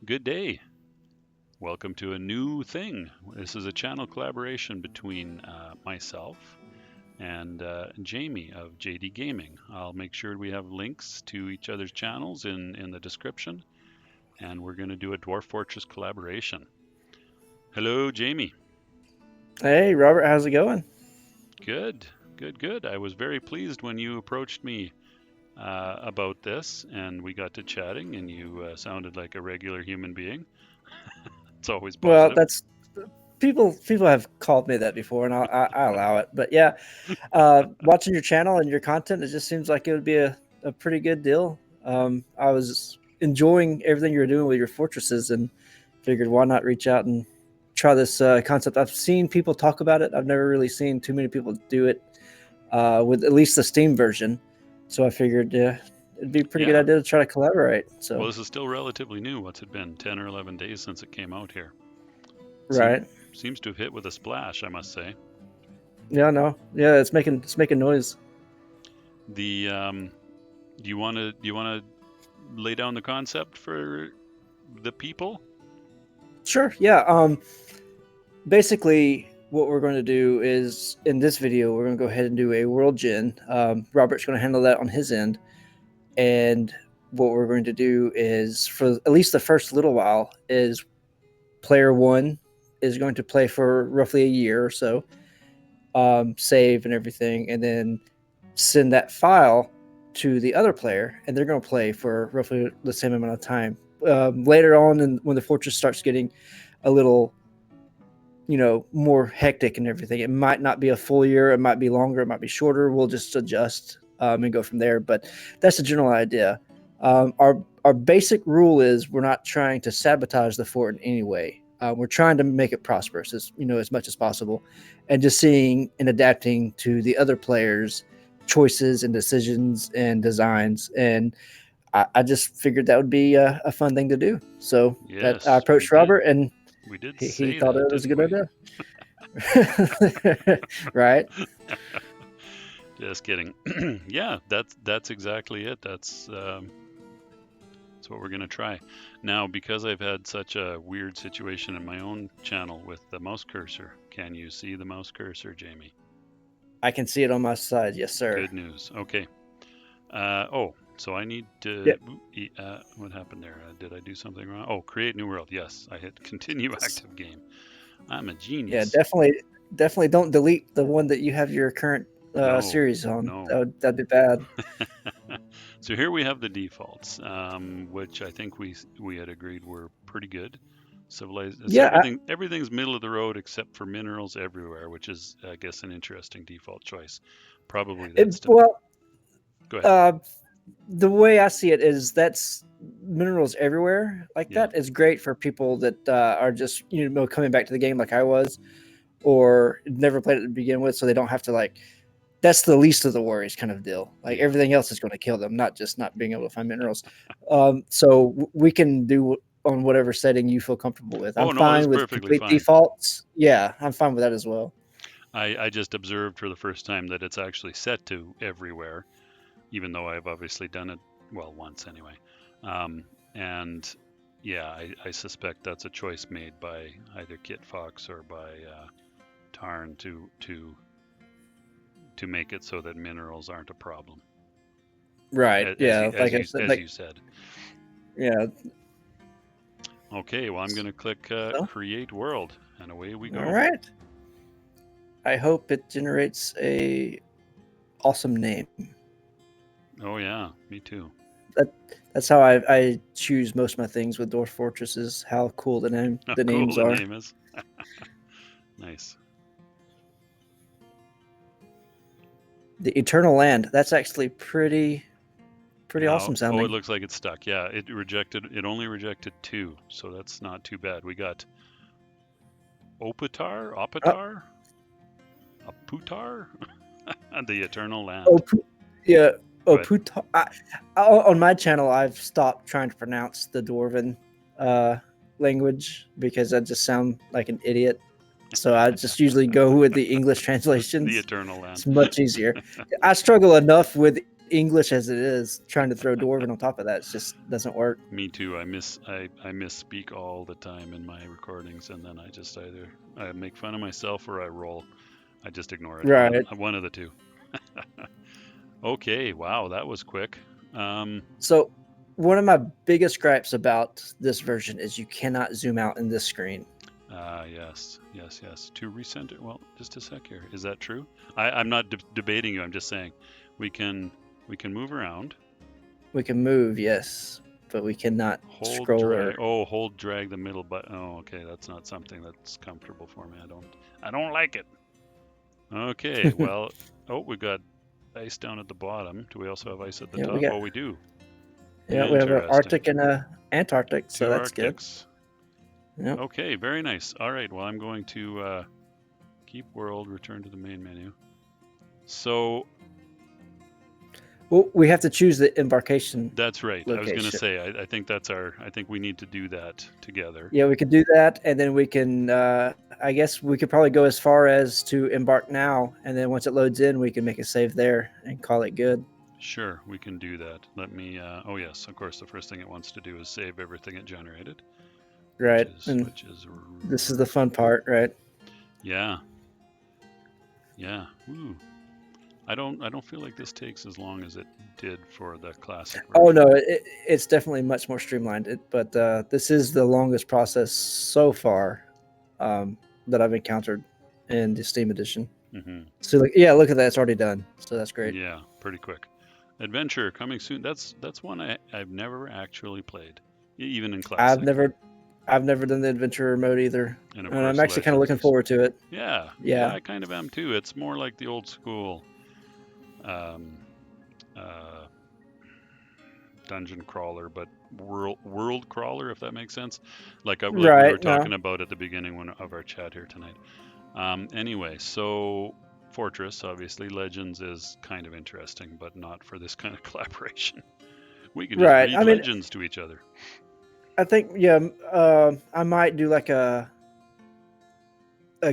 Good day. Welcome to a new thing. This is a channel collaboration between myself and Jamie of JDGaming. I'll make sure we have links to each other's channels in the description, and we're going to do a Dwarf Fortress collaboration. Hello, Jamie. Hey, Robert, how's it going? Good, good, good. I was very pleased when you approached me about this, and we got to chatting, and you sounded like a regular human being. It's always Well, positive. that's people have called me that before, and I allow it. But yeah, watching your channel and your content, it just seems like it would be a pretty good deal. I was enjoying everything you were doing with your fortresses, and figured why not reach out and try this concept. I've seen people talk about it. I've never really seen too many people do it with at least the Steam version. So I figured it'd be a pretty good Yeah. idea to try to collaborate. So Well, this is still relatively new. What's it been? 10 or 11 days since it came out here. right. Seems to have hit with a splash, I must say. Yeah, no. Yeah, it's making noise. The do you want to lay down the concept for the people? Sure. Yeah. Basically, what we're going to do is in this video, we're going to go ahead and do a world gen. Robert's going to handle that on his end, and what we're going to do is for at least the first little while is player one is going to play for roughly a year or so, save and everything, and then send that file to the other player, and they're going to play for roughly the same amount of time. Later on, and when the fortress starts getting a little, more hectic and everything, it might not be a full year. It might be longer. It might be shorter. We'll just adjust and go from there. But that's the general idea. Our basic rule is we're not trying to sabotage the fort in any way. We're trying to make it prosperous as much as possible, and just seeing and adapting to the other players' choices and decisions and designs. And I just figured that would be a fun thing to do. So that I Yes, approached Robert, and we did he say thought that, it was a didn't good we? idea. Right? Just kidding. Yeah, that's exactly it. That's what we're gonna try. Now, because I've had such a weird situation in my own channel with the mouse cursor, can you see the mouse cursor, Jamie? I can see it on my side. Yes, sir. Good news. Okay. So I need Yeah. to. What happened there? Did I do something wrong? Oh, create new world. Yes, I hit continue active game. I'm a Yeah, genius. definitely don't delete the one that you have your current No, series on. no. That'd be bad. So here we have the defaults, which I think we had agreed were pretty good. Civilized. It's Yeah, everything's middle of the road except for minerals everywhere, which is, I guess, an interesting default choice. Probably that's to. well, Go ahead. uh, the way I see it is that's minerals everywhere like Yeah. that is great for people that are just coming back to the game like I was, or never played it to begin with, so they don't have to like. That's the least of the worries kind of deal. Like Yeah. everything else is going to kill them, not just not being able to find minerals. So we can do on whatever setting you feel comfortable with. I'm Oh no, that's fine with perfectly complete fine. defaults. Yeah, I'm fine with that as well. I just observed for the first time that it's actually set to everywhere, even though I've obviously done it, well, once anyway. And yeah, I suspect that's a choice made by either Kit Fox or by Tarn to make it so that minerals aren't a problem, Right. Yeah. Like I said, as like you said. yeah. Okay, well, I'm going to click So, create world, and away we all go. right. I hope it generates a awesome name. Oh yeah, me too. That that's how I choose most of my things with Dwarf Fortresses. How cool How the cool names the are. name is. Nice. The Eternal Land. That's actually pretty Now, awesome oh, it sounding. looks like it's stuck. Yeah, it only rejected 2, so that's not too bad. We got Uh, Aputar, and the Eternal oh, Land. yeah. Oh, But Puta. On my channel, I've stopped trying to pronounce the Dwarven language because I just sound like an idiot. So I just usually go with the English the translations. Eternal Land. It's much easier. I struggle enough with English as it is, trying to throw Dwarven on top of that just doesn't work. Me too. I misspeak all the time in my recordings, and then I just either I make fun of myself or I roll. I just ignore it. Right. One of the two. Okay. Wow, that was quick. So one of my biggest gripes about this version is you cannot zoom out in this screen. Yes, yes, yes. To recenter. Well, just a sec here. Is that true? I'm not debating you. I'm just saying we can move around. We can move, yes, but we cannot Hold scroll drag. or. Oh, hold drag the middle button. Oh, okay. That's not something that's comfortable for me. I don't like it. Okay. Well, oh, we got ice down at the bottom. Do we also have ice at the Yeah, we top? got. Oh, we do. Yeah, we have an Interesting. Arctic and a Antarctic, so Two that's good. Arctics. Yep. Okay, very nice. All right. Well, I'm going to keep world, return to the main menu. So Well, we have to choose the embarkation. that's right. I was going to Location. say, I think that's I think we need to do that together. Yeah, we could do that, and then we can. I guess we could probably go as far as to embark now, and then once it loads in, we can make a save there and call it good. Sure, we can do that. Let me. Oh yes, of course. The first thing it wants to do is save everything it generated. Right, Which is. this is the fun part, right? Yeah. Yeah. Ooh. I don't feel like this takes as long as it did for the classic version. Oh no, it's definitely much more streamlined. But this is the longest process so far that I've encountered in the Steam edition. Mm-hmm. So yeah, look at that; it's already done. So that's great. Yeah, pretty quick. Adventure coming soon. That's one I've never actually played, even in classic. I've never done the adventure mode either, and I'm actually kind of looking forward to it. Yeah, Yeah, I kind of am too. It's more like the old school uh, dungeon crawler, but world crawler, if that makes sense. Like we were talking about at the beginning of our chat here tonight. Anyway, so Fortress, obviously, Legends is kind of interesting, but not for this kind of collaboration. We can just read Legends to each other. I think, I might do like a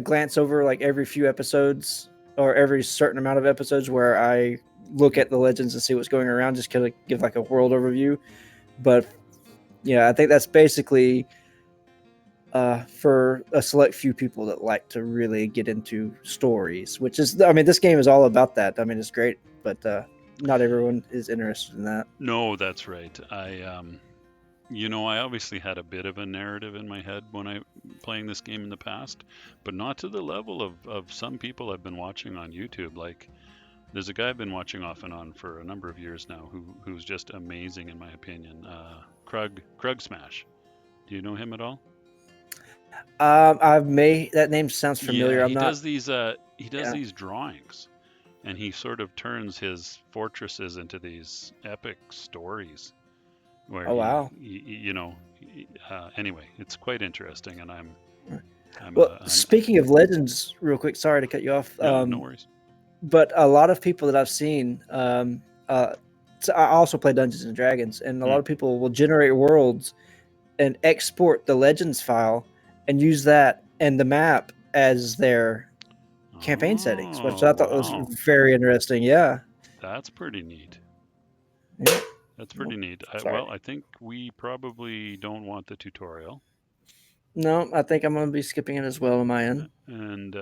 glance over like every few episodes or every certain amount of episodes where I look at the Legends and see what's going around, just kind of give like a world overview. But yeah, I think that's basically for a select few people that like to really get into stories, which is, I mean, this game is all about that. I mean, it's great, but not everyone is interested in that. No, that's right. I obviously had a bit of a narrative in my head when I playing this game in the past, but not to the level of some people I've been watching on YouTube. Like, there's a guy I've been watching off and on for a number of years now who's just amazing in my opinion. Krug Smash. Do you know him at all? That name sounds familiar. Yeah, he does these drawings, and he sort of turns his fortresses into these epic stories. Where wow. Anyway, it's quite interesting, and I'm speaking of Legends, real quick, sorry to cut you off. No worries. But a lot of people that I've seen, so I also play Dungeons and Dragons, and a lot of people will generate worlds and export the Legends file and use that and the map as their campaign settings, which I thought was very interesting. Yeah, that's pretty neat. Yeah. That's pretty neat. I think we probably don't want the tutorial. No, I think I'm going to be skipping it as well on my end. And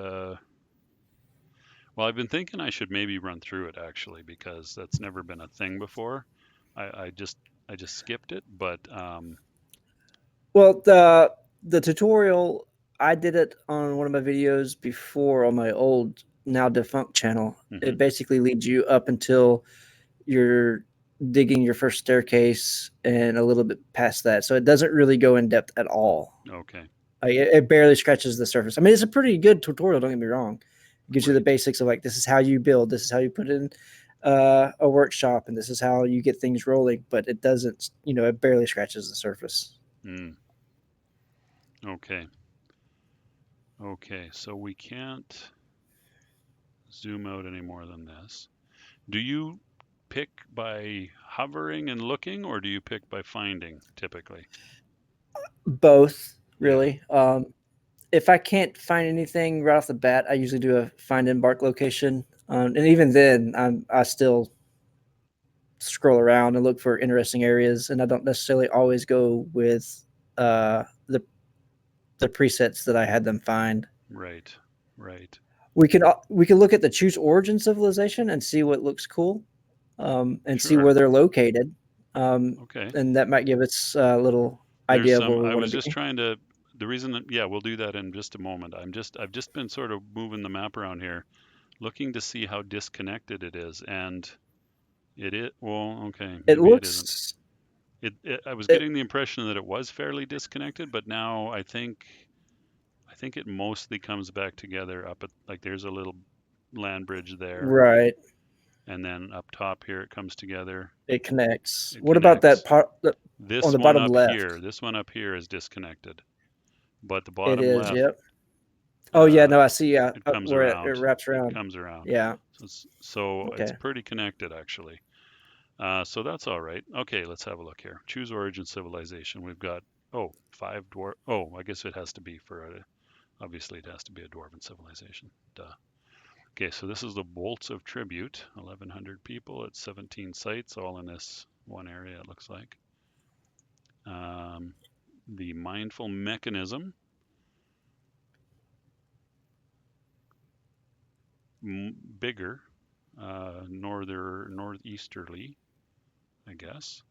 I've been thinking I should maybe run through it actually, because that's never been a thing before. I just skipped it, but well, the tutorial, I did it on one of my videos before on my old now defunct channel. Mm-hmm. It basically leads you up until you're digging your first staircase and a little bit past that, so it doesn't really go in depth at all. Okay. It barely scratches the surface. I mean, it's a pretty good tutorial, don't get me wrong. It gives you the basics of like, this is how you build, this is how you put in a workshop, and this is how you get things rolling, but it doesn't, it barely scratches the surface. Okay, so we can't zoom out any more than this. Do you pick by hovering and looking, or do you pick by finding typically? Both, really. Yeah. If I can't find anything right off the bat, I usually do a find embark location, and even then, I still scroll around and look for interesting areas, and I don't necessarily always go with the presets that I had them find. Right. Right. We can look at the choose origin civilization and see what looks cool, and see Sure. where they're located, um, Okay. and that might give us a little There's idea of where some. we I want was to just be. trying to. The reason that, yeah, we'll do that in just a moment. I've just been sort of moving the map around here, looking to see how disconnected it is, and well, okay, It maybe it isn't. looks I was it getting the impression that it was fairly disconnected, but now I think it mostly comes back together up at, like, there's a little land bridge there, right. and then up top here it comes together. It connects. It What about that connects. part on This the one bottom up left? here, this one up here is disconnected, but the It bottom is. left, Yep. Oh yeah. uh, No, I see. it comes Where it around. wraps It around. comes around. Yeah. So it's Okay. pretty connected actually. So that's all right. Okay, let's have a look here. Choose origin civilization. We've got, oh, five dwarf. Oh, I guess it has to be for a, obviously it has to be a dwarven civilization. Duh. Okay, so this is the Bolts of Tribute. 1,100 people at 17 sites, all in this one area. It looks like. Um, the Mindful Mechanism. Bigger, northeasterly, I guess.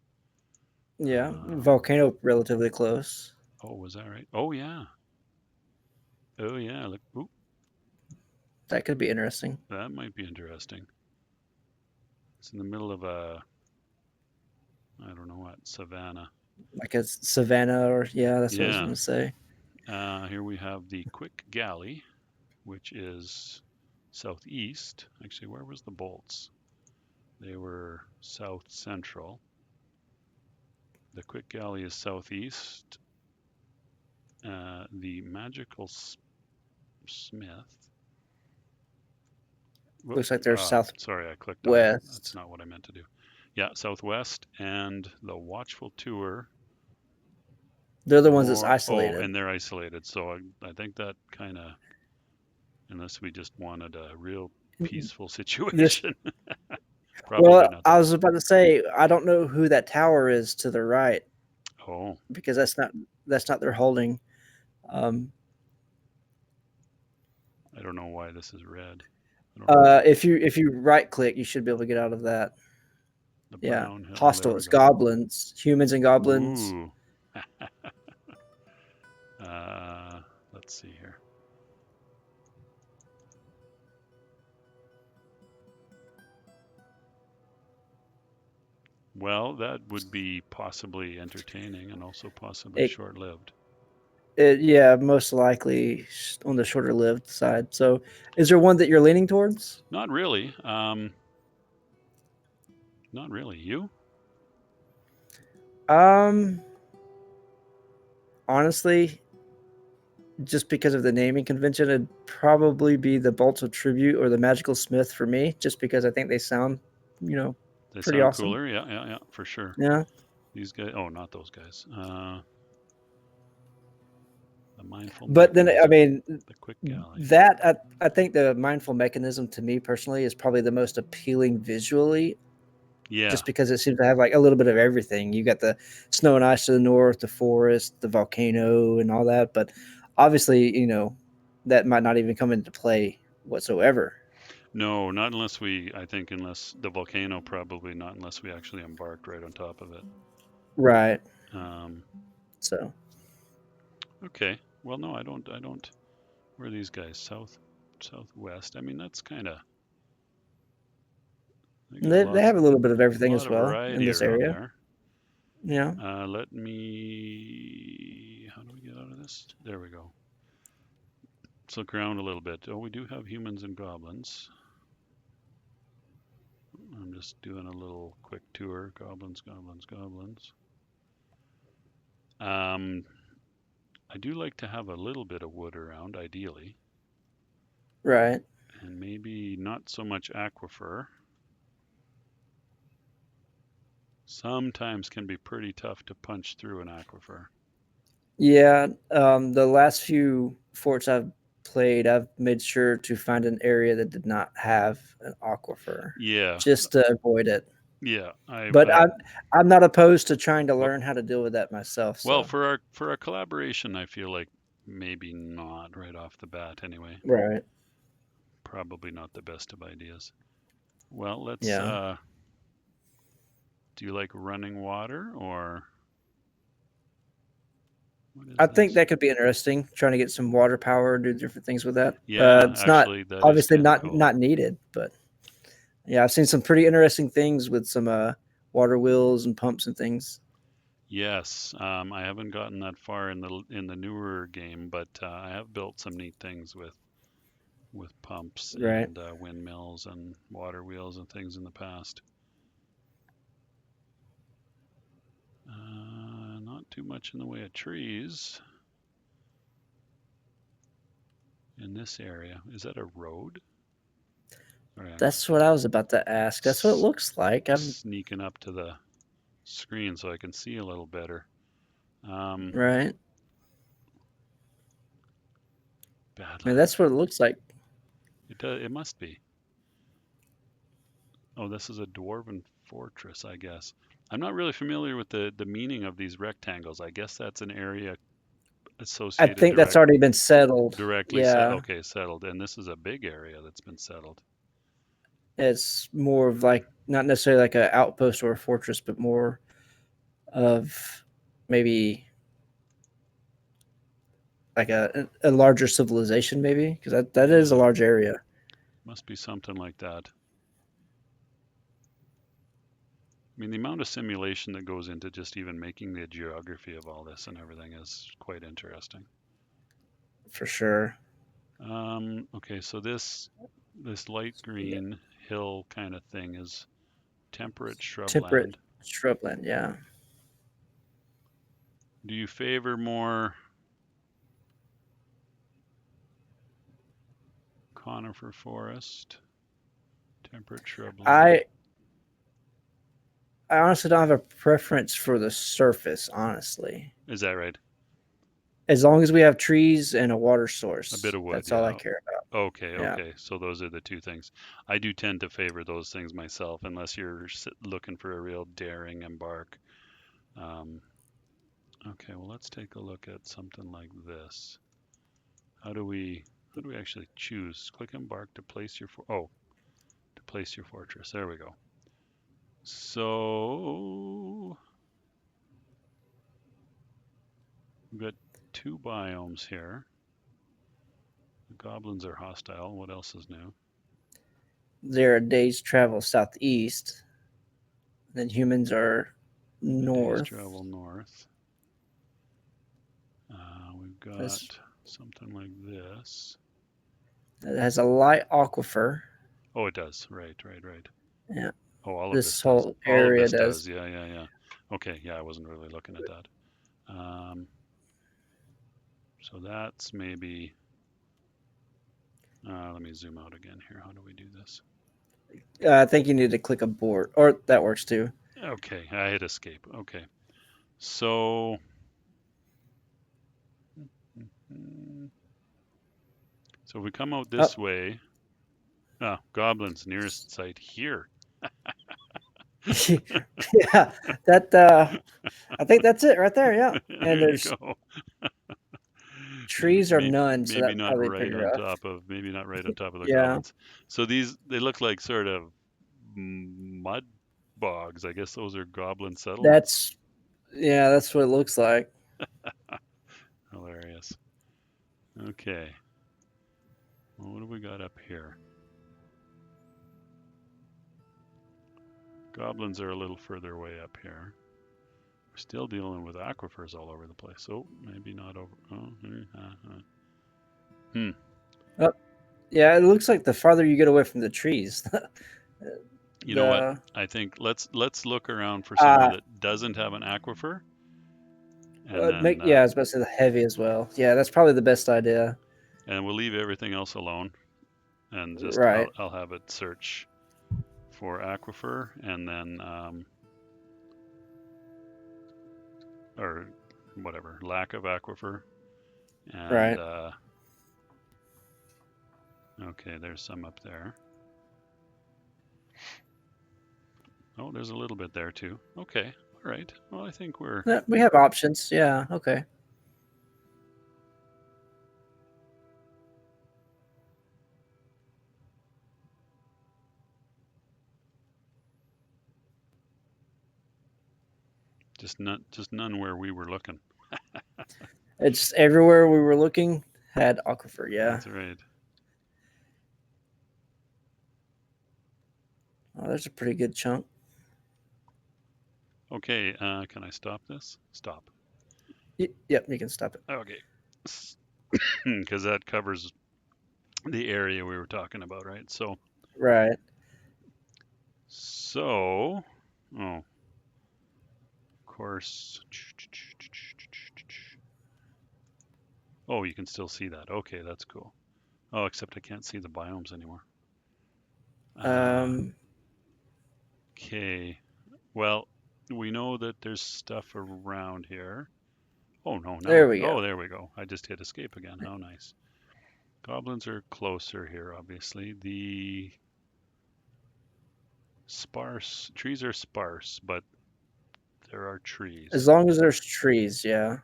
Yeah. Um, Volcano relatively close. oh, was that right? Oh yeah. Oh yeah. Look, ooh, That could be interesting. that might be interesting. It's in the middle of a, I don't know what, savanna. Like a savannah, or yeah, that's what I was Yeah. gonna say. Here we have the Quick Galley, which is southeast. Actually, where was the bolts? They were south central. The Quick Galley is southeast. The Magical Smith. Whoop, Looks like they're southwest. sorry, I clicked on it. That's not what I meant to do. Yeah, southwest, and the Watchful Tour. They're the ones that's Nor Oh, isolated. and they're isolated. So I think that kind of, unless we just wanted a real peaceful This situation, probably Well, not the I was best. about to say I don't know who that tower is to the right, Oh, because that's not their holding. Um, I don't know why this is red. I don't know why. if you right click, you should be able to get out of that. The Yeah, brown hill. Oh, there hostile. we It's go. goblins, humans, and goblins. Ooh. uh, let's see here. Well, that would be possibly entertaining and also possibly It, short-lived. yeah, most likely on the shorter lived side. So, is there one that you're leaning towards? Not really. Not really. You? Um, Honestly, just because of the naming convention, it'd probably be the Bolts of Tribute or the Magical Smith for me, just because I think they sound, you know, They pretty sound awesome. cooler. Yeah, yeah, yeah, for sure. Yeah. These guys. Oh, not those guys. The mindful But then, I mechanism. mean, The quick galley. I think the mindful mechanism to me personally is probably the most appealing visually, Yeah. just because it seems to have like a little bit of everything. You got the snow and ice to the north, the forest, the volcano, and all that. But obviously, that might not even come into play whatsoever. No, not unless we. I think unless the volcano, probably not unless we actually embarked right on top of it. Right. Um, So okay. Well, no, I don't. I don't. Where are these guys? Southwest. I mean, that's kind of. They got they have a little bit of a everything lot as of well in variety this around area. there. Yeah. Let me. How do we get out of this? There we go. Let's look around a little bit. Oh, we do have humans and goblins. I'm just doing a little quick tour. Goblins, goblins, goblins. Um, I do like to have a little bit of wood around, ideally, Right. and maybe not so much aquifer. Sometimes can be pretty tough to punch through an aquifer. Yeah, the last few forts I've played, I've made sure to find an area that did not have an aquifer, Yeah, just to avoid it. Yeah, But I'm not opposed to trying to learn how to deal with that myself. well, So for our collaboration, I feel like maybe not right off the bat. Anyway, right, probably not the best of ideas. Well, let's. yeah. Do you like running water or what I is think this? that could be interesting. Trying to get some water power, do different things with that. Yeah, It's not actually, that is obviously kind of not cool. needed, but yeah, I've seen some pretty interesting things with some water wheels and pumps and things. Yes, I haven't gotten that far in the newer game, but I have built some neat things with pumps Right. and windmills and water wheels and things in the past. Not too much in the way of trees in this area. Is that a road? All right, I'm That's what I was about to ask. That's what it s- looks like. I'm sneaking up to the screen so I can see a little better. Um, right. bad I mean, luck. that's what it looks like It must be. Oh, this is a dwarven fortress, I guess. I'm not really familiar with the meaning of these rectangles. I guess that's an area I associated think that's already been settled. directly set. Yeah, Okay, settled. And this is a big area that's been settled. it's more of like not necessarily like an outpost or a fortress, but more of maybe like a larger civilization, maybe because that is a Yeah, large area must be something like that. I mean, the amount of simulation that goes into just even making the geography of all this and everything is quite interesting. for sure. Okay, so this light Yeah, green hill kind of thing is temperate temperate shrubland. shrubland. Yeah, Do you favor more conifer forest, temperate shrubland? I I honestly don't have a preference for the surface. Honestly, Is that right? as long as we have trees and a water A bit source, of wood, that's all I yeah. care about. Okay, Yeah, okay. So those are the two things. I do tend to favor those things myself, unless you're looking for a real daring embark. Um, okay, well, let's take a look at something like this. How do we how do we actually choose? Click embark to place your to place your fortress. There we go. So we've got two biomes here. The goblins are hostile. What else is new? there are days travel southeast, then humans are A day's north. travel north. We've This got something like this. it has a light aquifer. Oh, it does. Right, right, right. Yeah, Oh, all of this this does. whole All of area this does. does. Yeah, yeah, yeah. Okay, yeah, I wasn't really looking at that. Um, so that's maybe. Let me zoom out again here. How do we do this? I think you need to click abort, or that works too. Okay, I hit escape. Okay, so mm, so if we come out Oh, this way, goblins nearest site here. yeah, that I think that's it right there. Yeah, and There you there's go. trees are none, so Maybe that's not probably right pretty on rough. top of maybe not right on top of the Yeah, goblins. So these they look like sort of mud bogs. I guess those are goblin settlements. that's yeah, that's what it looks like. Hilarious. Okay. Well, what do we got up here? Goblins are a little further away up here. We're still dealing with aquifers all over the place. Oh, maybe not over. Oh, hmm. Oh, yeah, it looks like the farther you get away from the trees, You know what? the I think let's look around for somewhere that doesn't have an aquifer, and then yeah, I was about to say the heavy as well. Yeah, that's probably the best idea. and we'll leave everything else alone, and just Right, I'll have it search for aquifer, and then or whatever lack of aquifer, and right. okay, there's some up there. Oh, there's a little bit there too. Okay, all right. Well, I think we're We have options. Yeah. Okay. just none where we were looking. It's everywhere we were looking had aquifer. Yeah. That's right. Oh, there's a pretty good chunk. Okay, can I stop this? Stop. Yep, you can stop it. Okay, because that covers the area we were talking about, right? Right. So, oh, of course. Oh, you can still see that. Okay, that's cool. Oh, except I can't see the biomes anymore. Um, Okay. Well, we know that there's stuff around here. Oh no, there we go. oh, there we go. I just hit escape again. How nice. Goblins are closer here, obviously. The sparse trees are sparse, but there are trees. As long as there's trees, yeah.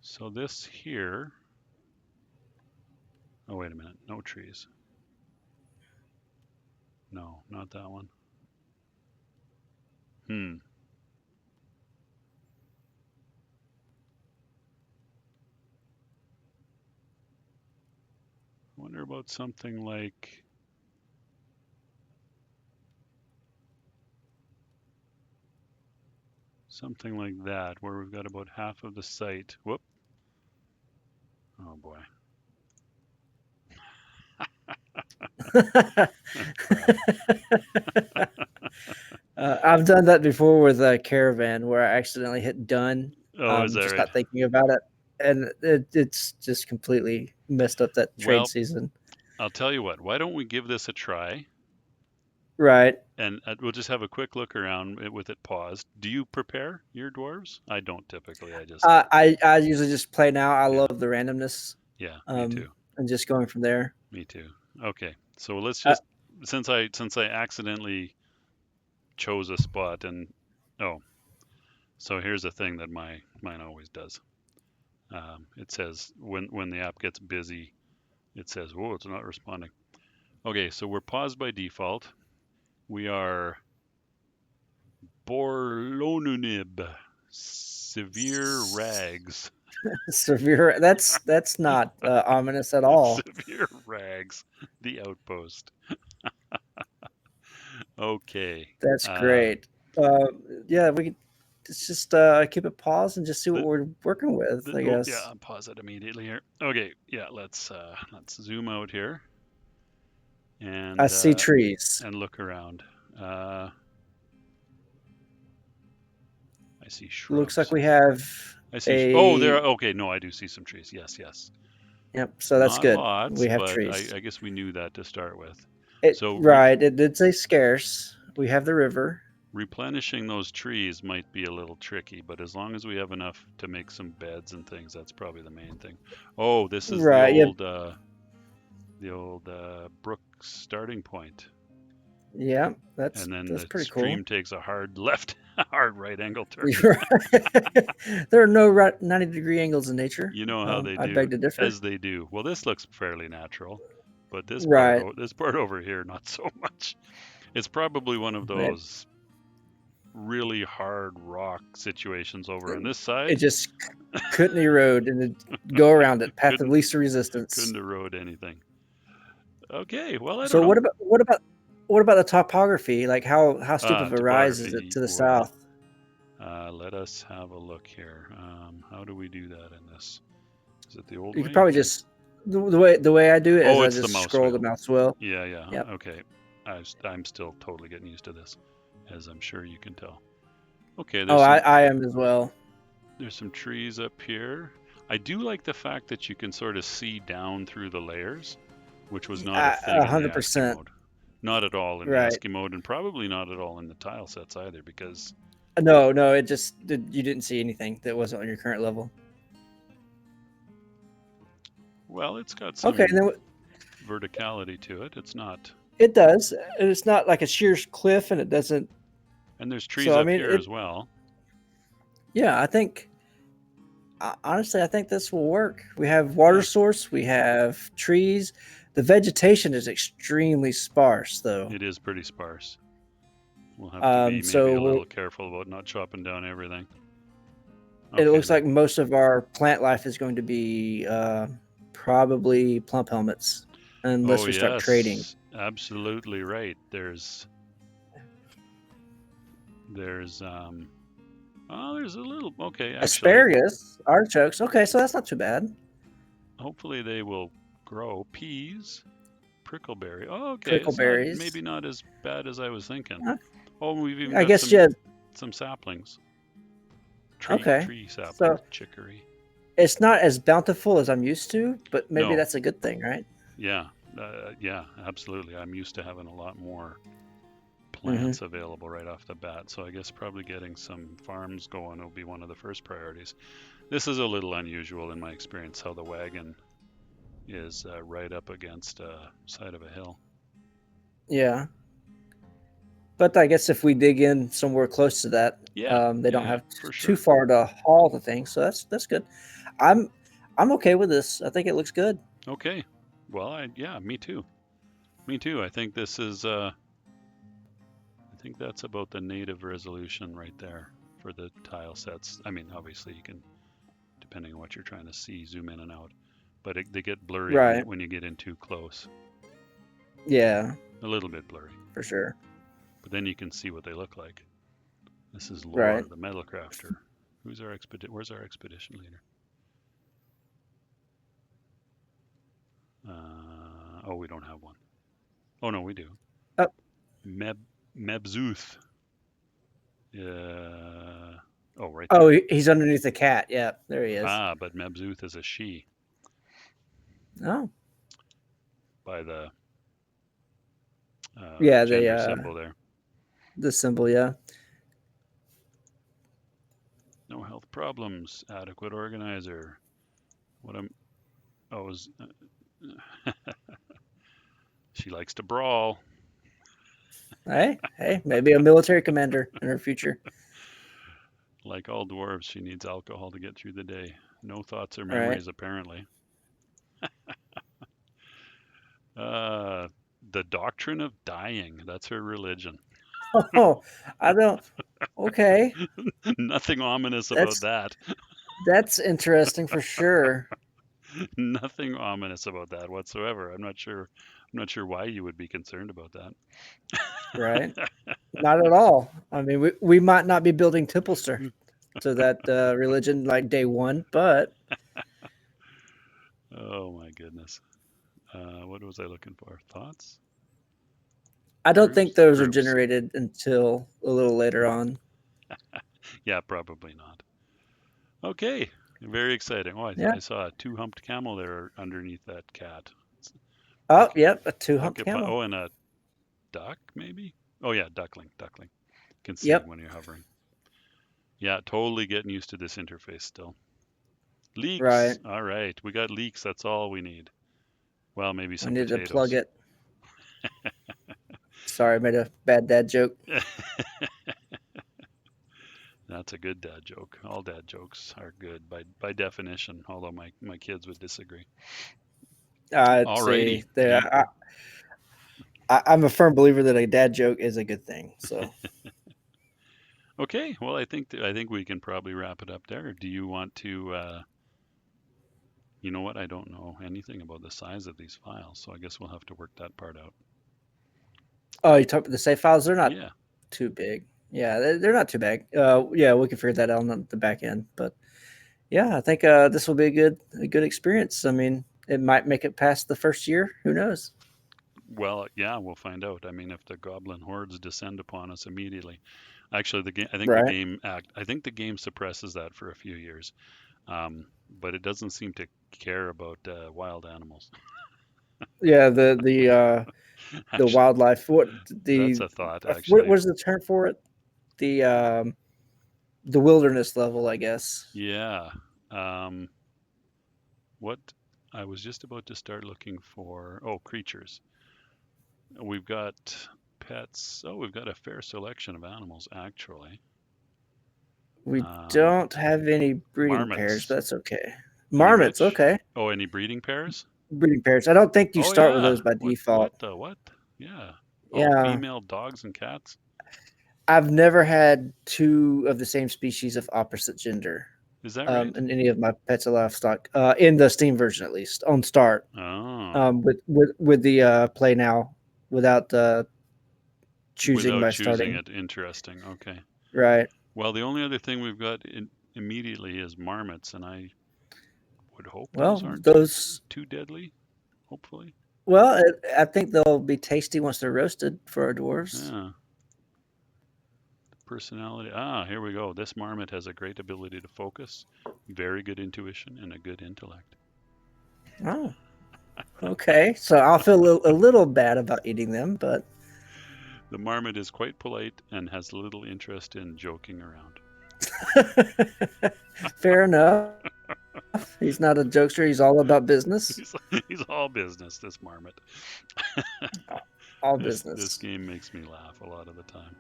So this here. Oh, wait a minute. No trees. No, not that one. Hmm. I wonder about something like that, where we've got about half of the site. Whoop. Oh boy. Crap. I've done that before with a caravan where I accidentally hit done, Oh, is that just right? not thinking about it, and it's just completely messed up that trade Well, season. I'll tell you what. Why don't we give this a try? Right. And we'll just have a quick look around with it paused. Do you prepare your dwarves? I don't typically. I just, I usually just play now. I yeah, love the randomness, yeah, me um, too. and just going from there. Me too. Okay, so let's Uh, just, since I accidentally chose a spot and, oh, so here's the thing that mine always does. It says when the app gets busy, it says, whoa, it's not responding. Okay, so we're paused by default. We are Borlonunib, severe rags. severe. That's not ominous at all. Severe rags, the outpost. Okay. That's Uh, great. Yeah, we could just keep it paused and just see what the, we're working with. I oh yeah, guess. I'll pause it immediately here. Okay, yeah, let's zoom out here I and see trees. look around. Uh, I see Looks like shrubs. we have I see. Oh, there. a. Okay, no, I do see some trees. Yes, yes. Yep. So that's Not good. lots, We have but trees. I guess we knew that to start with. It So right. It did say scarce. We have the river. replenishing those trees might be a little tricky, but as long as we have enough to make some beds and things, that's probably the main thing. Oh, this is Right. Yep. the old brook starting point, Yeah. That's and then that's the pretty cool. stream takes a hard left, hard right angle turn. There are no 90-degree angles in nature. You know how they I do, beg to differ. as they do. Well, this looks fairly natural, but Right. this part over here, not so much. It's probably one of It, those really hard rock situations over on this it side. just couldn't erode and go around it. Path of couldn't least resistance. couldn't erode anything. Okay, well, I don't So know. what about the topography? Like how steep of a rise is it Topography. to the Well, south? let us have a look here. How do we do that in this? Is it the old You could way? probably just the way I do it is Oh, I it's the just mouse scroll the wheel. mouse wheel. Yeah, yeah. Yep. Okay. I'm still totally getting used to this, as I'm sure you can tell. Okay, Oh, I am as well. there's some trees up here. I do like the fact that you can sort of see down through the layers, which was not a thing in the ASCII 100%. mode. Not at all in the Right. ASCII mode, and probably not at all in the tile sets either, because No, it just you didn't see anything that wasn't on your current level. well, it's got Okay, some and then verticality to it. It's not. it does. And it's not like a sheer cliff, and it doesn't And there's trees So I up mean, here as well. yeah, I think honestly, I think this will work. We have water Yeah, source, we have trees. The vegetation is extremely sparse, though. it is pretty sparse. We'll have to be maybe So a little careful about not chopping down everything. it Okay, looks like most of our plant life is going to be probably plump helmets, oh unless we start trading. yes, absolutely right. There's oh, there's a little, okay, actually. Asparagus, artichokes. Okay, so that's not too bad. Hopefully they will grow. Peas, prickleberry. Oh, okay, it's not maybe Prickleberries. not as bad as I was thinking. Uh, Oh, we've even I got guess yeah. some saplings. Okay, Tree so saplings, chicory. it's not as bountiful as I'm used to, but maybe No, that's a good thing, right? yeah, yeah, absolutely. I'm used to having a lot more Mm-hmm. plants available right off the bat, so I guess probably getting some farms going will be one of the first priorities. This is a little unusual in my experience, how the wagon is right up against side of a hill. Yeah, but I guess if we dig in somewhere close to that, Yeah, they yeah, don't yeah, have for too sure. far to haul the thing, so that's good. I'm I'm okay with this. I think it looks good. Okay. Well, yeah, me too. Me too. I think this is I think that's about the native resolution right there for the tile sets. I mean, obviously you can, depending on what you're trying to see, zoom in and out, but they get blurry when Right. when you get in too close. Yeah, A little bit blurry, for sure. but then you can see what they look like. This is Right. Lore, the metal crafter. Who's our Where's our expedition leader? Oh, we don't have one. Oh no, we do. Oh, Meb Mebzuth. Oh, right oh, there. he's underneath the cat. Yeah, there he is. Ah, but Mebzuth is a she Oh, by the yeah, gender symbol there. the symbol. Yeah. No health problems. Adequate organizer. What I'm. Oh, is she likes to brawl. Hey, maybe a military commander in her future. Like all dwarves, she needs alcohol to get through the day. No thoughts or Right. memories, apparently. Uh, the doctrine of dying. That's her religion. Oh, I don't. Okay, Nothing ominous about that's that. that's interesting for sure. Nothing ominous about that whatsoever. I'm not sure why you would be concerned about that. Right. Not at all. I mean, we might not be building temples to that religion like day one, but Oh my goodness. What was I looking for? Thoughts? I don't think Groups? those are Groups. generated until a little later on. Yeah, probably not. Okay. Very exciting. Oh, Yeah. I saw a two-humped camel there underneath that cat. Oh, Occup- yep, a two-humped Occupy. camel. Oh, and a duck, maybe? Oh, yeah, duckling. Duckling. You can see Yep. when you're hovering. Yeah, totally getting used to this interface still. Right. Leeks. All right. We got leeks. That's all we need. Well, maybe We some need to plug potatoes. it. Sorry, I made a bad dad joke. That's a good dad joke. All dad jokes are good by definition, although my kids would disagree. I'd Alrighty. say that You I'm a firm believer that a dad joke is a good thing. So, okay? Well, I think we can probably wrap it up there. Do you want to? You know what? I don't know anything about the size of these files, so I guess we'll have to work that part out. oh, you talk about the save files. They're not Yeah. too big. Yeah, they're not too big. Yeah, we can figure that out on the back end. But yeah, I think this will be a good experience. I mean, it might make it past the first year. Who knows? Well, yeah, we'll find out. I mean, if the goblin hordes descend upon us immediately, actually, the game. Right. I think the game suppresses that for a few years, but it doesn't seem to care about wild animals. Yeah. The Actually, wildlife. that's a thought. What Actually, is the term for it? The wilderness level, I guess. yeah. Um, what I was just about to start looking for. Oh, creatures. We've got pets. Oh, we've got a fair selection of animals, actually. We Um, don't have any breeding pairs, but Marmots. that's okay. Any Marmots, which? okay. Oh, any breeding pairs? Breeding pairs. I don't think you Oh start with yeah. those by What default. the what? Yeah. All Yeah. female dogs and cats. I've never had two of the same species of opposite gender Is that right? in any of my pets of livestock, in the Steam version at least, on start. Oh, With the play now without choosing without by choosing starting. it. Interesting. Okay. Right. Well, the only other thing we've got immediately is marmots, and I would hope those Well, aren't those. too deadly. Hopefully. Well, I think they'll be tasty once they're roasted for our dwarves. Yeah. Personality. Ah, here we go. This marmot has a great ability to focus, very good intuition, and a good intellect. Oh, okay. So I'll feel a little bad about eating them, but The marmot is quite polite and has little interest in joking around. fair enough. He's not a jokester. He's all about business. He's, he's all business, this marmot. All This business. game makes me laugh a lot of the time.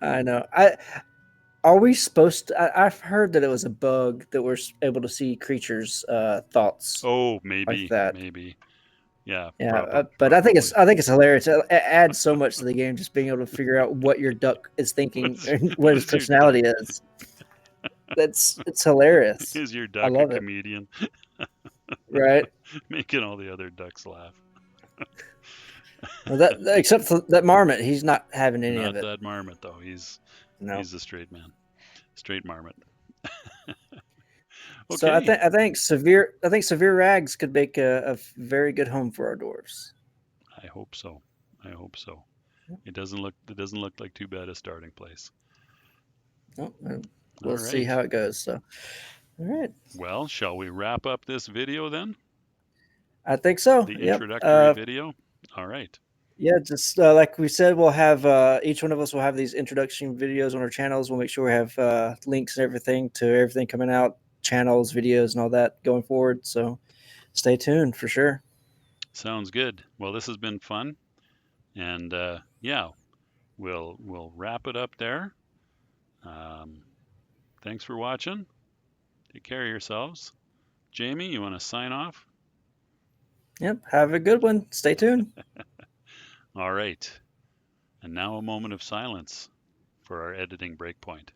I know. I Are we supposed to? I've heard that it was a bug that we're able to see creatures' thoughts Oh, like maybe, that. maybe. Yeah, Yeah, but probably. I think it's hilarious. It adds so much to the game, just being able to figure out what your duck is thinking What's, and what his what's your duck? personality is. It's hilarious. Is your I duck a love it. comedian? Right. Making all the other ducks laugh. Well, except for that marmot, he's not having any of Not it. that marmot though. No. He's the straight man. Straight marmot. So Okay. I think severe rags could make a very good home for our dwarves. I hope so. I hope so. It doesn't look like too bad a starting place. Oh, All we'll see right. how it goes. So, all right. Well, shall we wrap up this video then? I think so. The Yep. introductory video? All right. Yeah, just like we said, we'll have each one of us will have these introduction videos on our channels. We'll make sure we have links and everything to everything coming out, channels, videos, and all that going forward. So stay tuned for sure. Sounds good. Well, this has been fun. And yeah, we'll wrap it up there. Um, thanks for watching. Take care of yourselves. Jamie, you want to sign off? Yep. Have a good one. Stay tuned. All right. And now a moment of silence for our editing breakpoint.